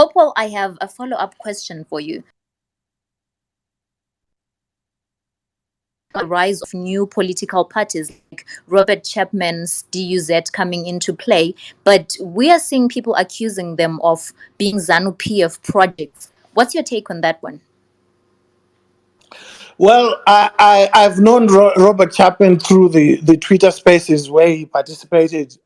Hopewell, I have a follow-up question for you. The rise of new political parties like Robert Chapman's DUZ coming into play, but we are seeing people accusing them of being ZANU PF projects. What's your take on that one? Well, I've known Robert Chapman through the Twitter spaces where he participated.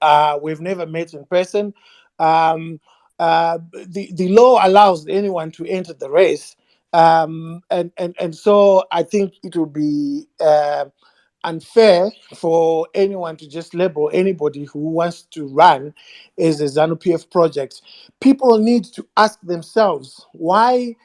We've never met in person. Um, the law allows anyone to enter the race. And so I think it will be unfair for anyone to just label anybody who wants to run as a ZANU PF project. People need to ask themselves why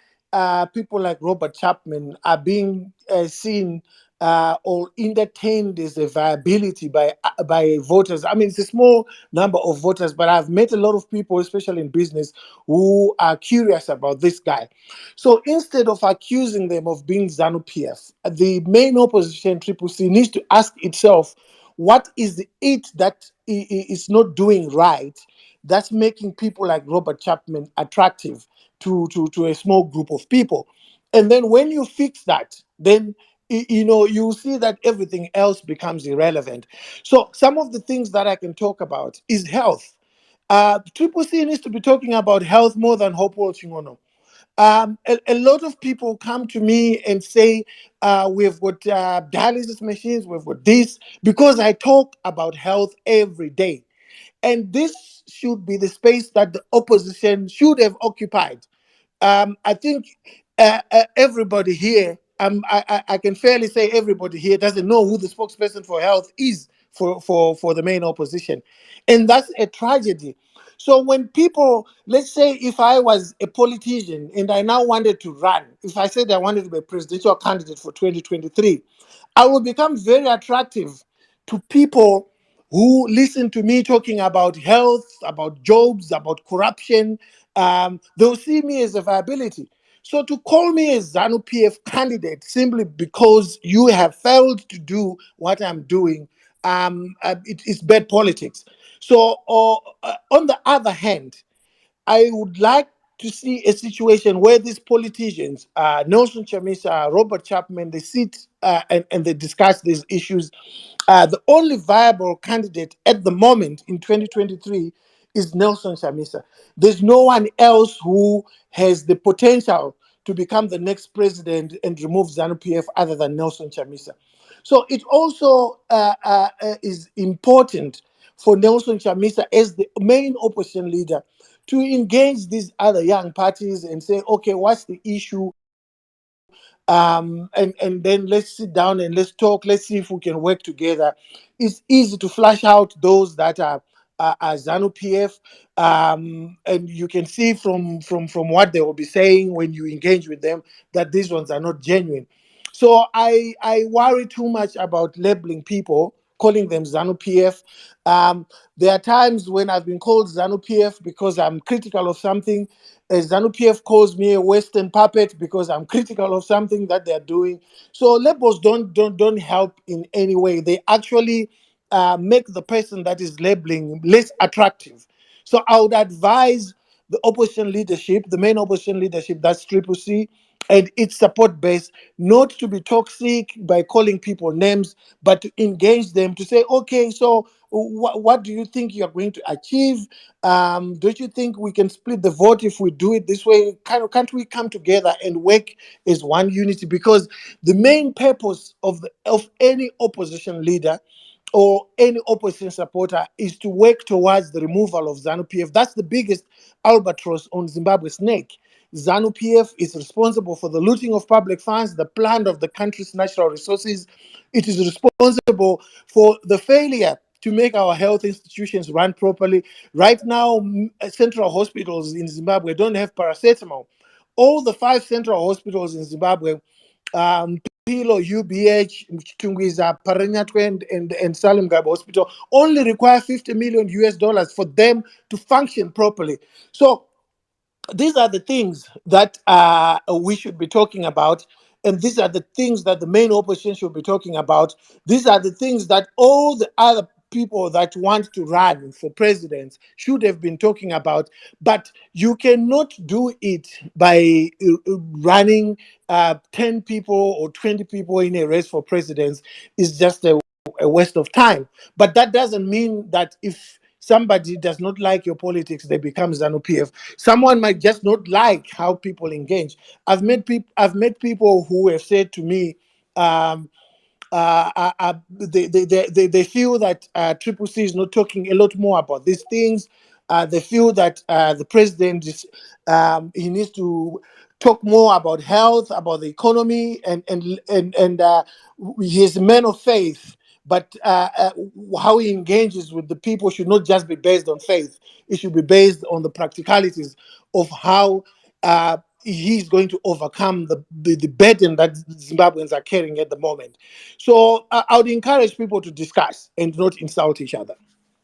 people like Robert Chapman are being seen or entertained as a viability by voters. I mean, it's a small number of voters, but I've met a lot of people, especially in business, who are curious about this guy. So instead of accusing them of being ZANU PF, the main opposition, Triple C, needs to ask itself, what is it that is not doing right that's making people like Robert Chapman attractive to a small group of people? And then when you fix that, then you see that everything else becomes irrelevant. So some of the things that I can talk about is health. Triple C needs to be talking about health more than Hopewell Chingono. A lot of people come to me and say, we've got dialysis machines, we've got this, because I talk about health every day. And this should be the space that the opposition should have occupied. I think everybody here, I can fairly say everybody here doesn't know who the spokesperson for health is for the main opposition. And that's a tragedy. So when people, let's say if I was a politician and I now wanted to run, if I said I wanted to be a presidential candidate for 2023, I will become very attractive to people who listen to me talking about health, about jobs, about corruption. They'll see me as a viability. So to call me a ZANU PF candidate simply because you have failed to do what I'm doing, it's bad politics. So, on the other hand, I would like to see a situation where these politicians, Nelson Chamisa, Robert Chapman, they sit and they discuss these issues. The only viable candidate at the moment in 2023 is Nelson Chamisa. There's no one else who has the potential to become the next president and remove ZANU PF other than Nelson Chamisa. So it also is important for Nelson Chamisa as the main opposition leader to engage these other young parties and say, okay, what's the issue? And then let's sit down and let's talk. Let's see if we can work together. It's easy to flash out those that are ZANU PF, and you can see from what they will be saying when you engage with them that these ones are not genuine. So I worry too much about labeling people, calling them ZANU PF. There are times when I've been called ZANU PF because I'm critical of something. ZANU PF calls me a Western puppet because I'm critical of something that they're doing. So labels don't help in any way. They actually make the person that is labeling less attractive. So I would advise the opposition leadership, the main opposition leadership, that's Triple C, and its support base, not to be toxic by calling people names, but to engage them to say, okay, so what do you think you're going to achieve? Don't you think we can split the vote if we do it this way? Can't we come together and work as one unity? Because the main purpose of any opposition leader or any opposition supporter is to work towards the removal of ZANU PF. That's the biggest albatross on Zimbabwe's neck. ZANU PF is responsible for the looting of public funds, the plunder of the country's natural resources. It is responsible for the failure to make our health institutions run properly. Right now, central hospitals in Zimbabwe don't have paracetamol. All the 5 central hospitals in Zimbabwe, Pilo, UBH, Tungwiza, Paranyatwe, and Salim Gaba Hospital, only require 50 million US dollars for them to function properly. So these are the things that we should be talking about. And these are the things that the main opposition should be talking about. These are the things that all the other people that want to run for president should have been talking about. But you cannot do it by running 10 people or 20 people in a race for presidents. Is just a waste of time. But that doesn't mean that if somebody does not like your politics, they become ZANU PF. Someone might just not like how people engage. I've met people who have said to me, um, they feel that Triple C is not talking a lot more about these things. They feel that the president is, he needs to talk more about health, about the economy, and he's a man of faith. But how he engages with the people should not just be based on faith. It should be based on the practicalities of how he's going to overcome the burden that Zimbabweans are carrying at the moment. So I would encourage people to discuss and not insult each other.